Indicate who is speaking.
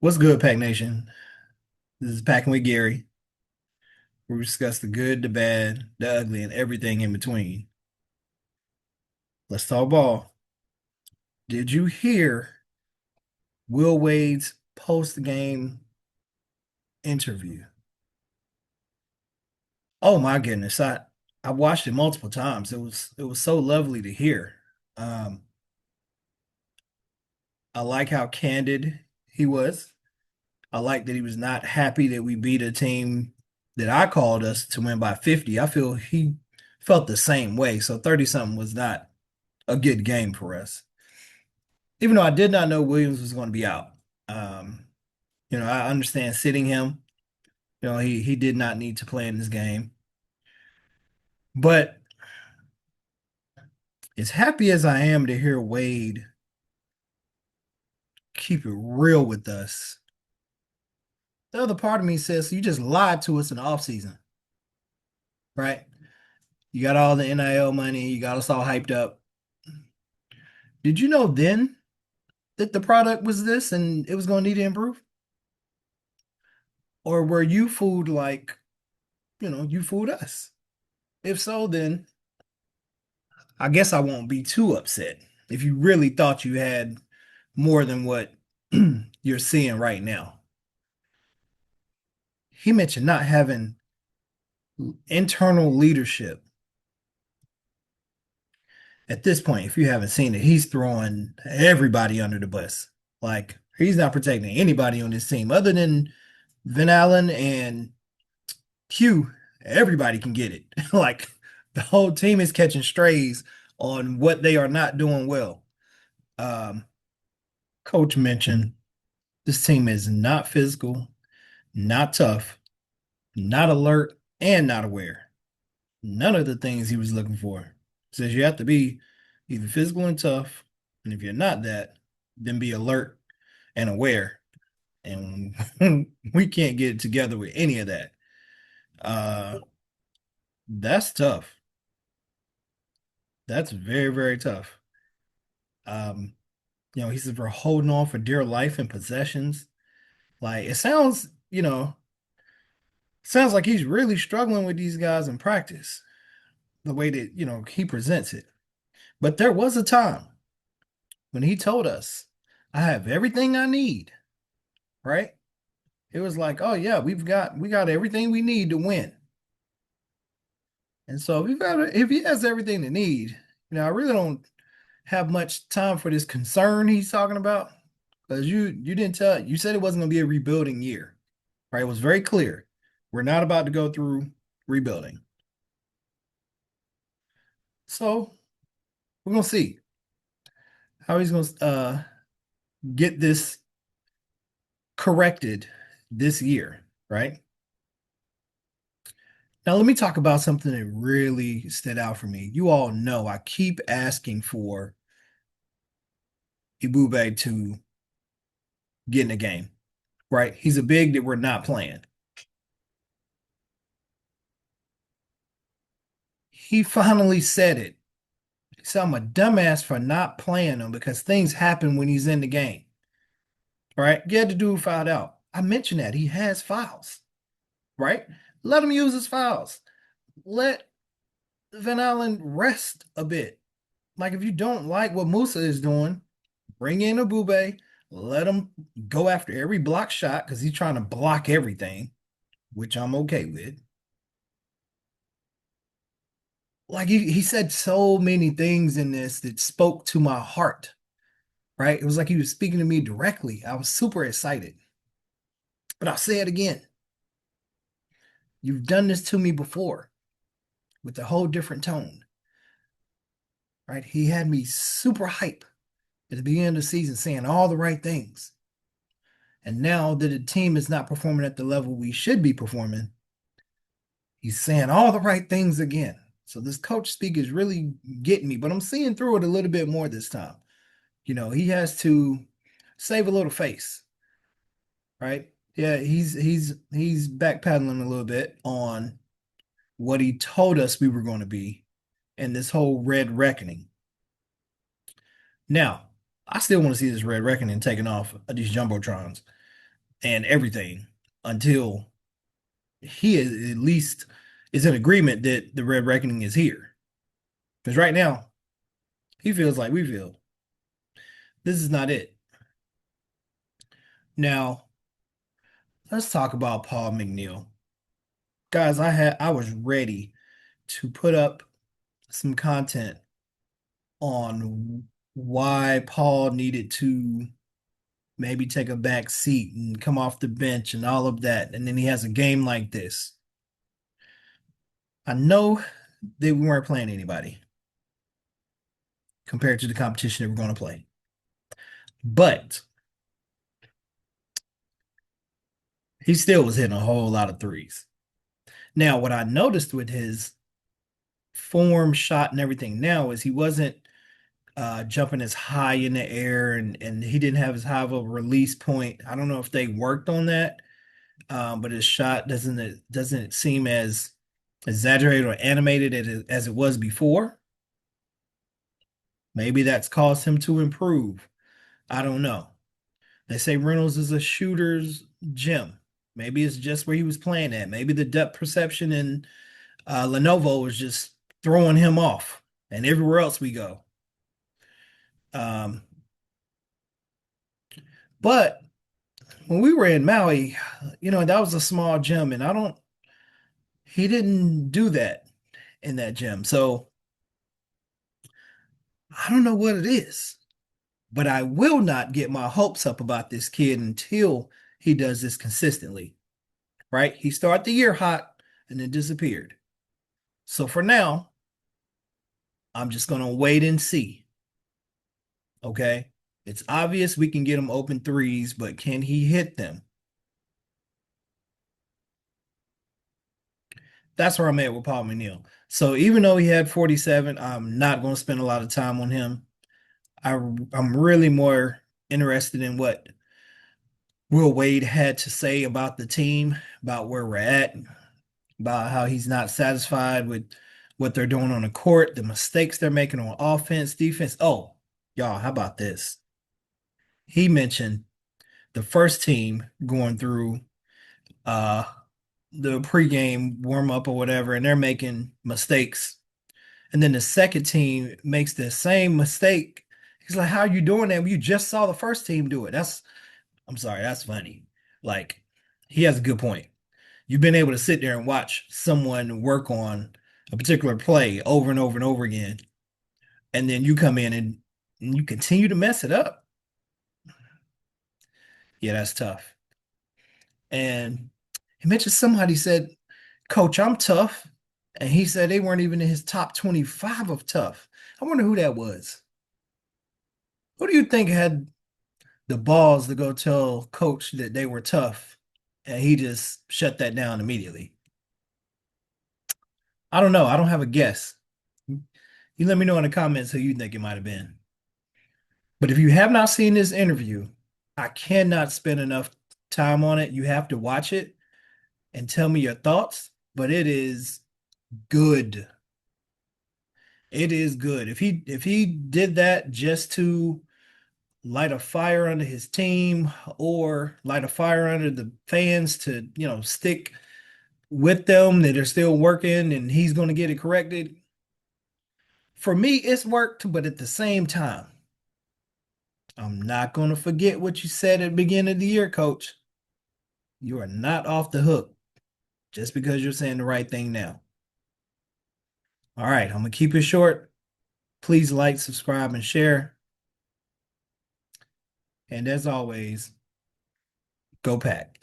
Speaker 1: What's good, Pack Nation? This is Packin with Gary, where we discuss the good, the bad, the ugly, and everything in between. Let's talk ball. Did you hear Will Wade's post-game interview? Oh my goodness, I watched it multiple times. It was so lovely to hear. Um, I like how candid he was. I like that he was not happy that we beat a team that I called us to win by 50. I feel he felt the same way. So 30 something was not a good game for us. Even though I did not know Williams was going to be out. Um, I understand sitting him. He did not need to play in this game. But as happy as I am to hear Wade keep it real with us, the other part of me says, so you just lied to us in the offseason, right? You got all the NIL money, you got us all hyped up. Did you know then that the product was this and it was going to need to improve? Or were you fooled like, you fooled us? If so, then I guess I won't be too upset if you really thought you had more than what you're seeing right now. He mentioned not having internal leadership. At this point, if you haven't seen it, he's throwing everybody under the bus. Like he's not protecting anybody on this team other than Van Allen and Q. Everybody can get it. Like the whole team is catching strays on what they are not doing well. Um, Coach mentioned this team is not physical, not tough, not alert, and not aware. None of the things he was looking for. Says you have to be either physical and tough, and if you're not that, then be alert and aware. And we can't get it together with any of that. Uh, that's tough. That's very, very tough. Um, he said we're holding on for dear life and possessions. Like it sounds like he's really struggling with these guys in practice, the way that, he presents it. But there was a time when he told us, I have everything I need, right? It was like, oh yeah, we got everything we need to win. And so if he has everything to need, I really don't have much time for this concern he's talking about. Because you didn't tell you said it wasn't gonna be a rebuilding year, right? It was very clear. We're not about to go through rebuilding. So we're gonna see how he's gonna get this corrected this year, right? Now, let me talk about something that really stood out for me. You all know I keep asking for Ibube to get in the game, right? He's a big that we're not playing. He finally said it. He said, I'm a dumbass for not playing him because things happen when he's in the game, right? Get the dude filed out. I mentioned that he has files, right? Let him use his files. Let Van Allen rest a bit. Like if you don't like what Musa is doing, bring in Abube, let him go after every block shot because he's trying to block everything, which I'm okay with. Like he said so many things in this that spoke to my heart, right? It was like he was speaking to me directly. I was super excited. But I'll say it again. You've done this to me before with a whole different tone, right? He had me super hype at the beginning of the season saying all the right things. And now that the team is not performing at the level we should be performing, he's saying all the right things again. So this coach speak is really getting me, but I'm seeing through it a little bit more this time. He has to save a little face, right? Yeah, he's backpedaling a little bit on what he told us we were going to be and this whole red reckoning. Now, I still want to see this red reckoning taken off of these jumbotrons. and everything until he is, at least is in agreement that the Red Reckoning is here. Because right now, he feels like we feel. This is not it. Now, let's talk about Paul McNeil. Guys, I was ready to put up some content on why Paul needed to maybe take a back seat and come off the bench and all of that. And then he has a game like this. I know that we weren't playing anybody compared to the competition that we're going to play. But he still was hitting a whole lot of threes. Now, what I noticed with his form, shot, and everything now is he wasn't jumping as high in the air, and he didn't have as high of a release point. I don't know if they worked on that, but his shot doesn't seem as exaggerated or animated as it was before. Maybe that's caused him to improve. I don't know. They say Reynolds is a shooter's gym. Maybe it's just where he was playing at. Maybe the depth perception in Lenovo was just throwing him off, and everywhere else we go. Um, but when we were in Maui, that was a small gym, and he didn't do that in that gym. So I don't know what it is, but I will not get my hopes up about this kid until he does this consistently, right? He started the year hot and then disappeared. So for now, I'm just going to wait and see. Okay. It's obvious we can get him open threes, but can he hit them? That's where I'm at with Paul McNeil. So even though he had 47, I'm not going to spend a lot of time on him. I'm really more interested in what Will Wade had to say about the team, about where we're at, about how he's not satisfied with what they're doing on the court, the mistakes they're making on offense, defense. Oh, y'all, how about this? He mentioned the first team going through uh the pregame warm up or whatever, and they're making mistakes. And then the second team makes the same mistake. He's like, "How are you doing that? You just saw the first team do it." I'm sorry, that's funny. Like, he has a good point. You've been able to sit there and watch someone work on a particular play over and over and over again, and then you come in and you continue to mess it up. Yeah, that's tough. And he mentioned somebody said, "Coach, I'm tough." And he said they weren't even in his top 25 of tough. I wonder who that was. Who do you think had the balls to go tell coach that they were tough and he just shut that down immediately? I don't know. I don't have a guess. You let me know in the comments who you think it might have been. But if you have not seen this interview, I cannot spend enough time on it. You have to watch it and tell me your thoughts, but it is good. It is good. If he did that just to light a fire under his team or light a fire under the fans to, stick with them that are still working and he's going to get it corrected. For me, it's worked, but at the same time, I'm not going to forget what you said at the beginning of the year, coach. You are not off the hook just because you're saying the right thing now. All right, I'm going to keep it short. Please like, subscribe, and share. And as always, go Pack.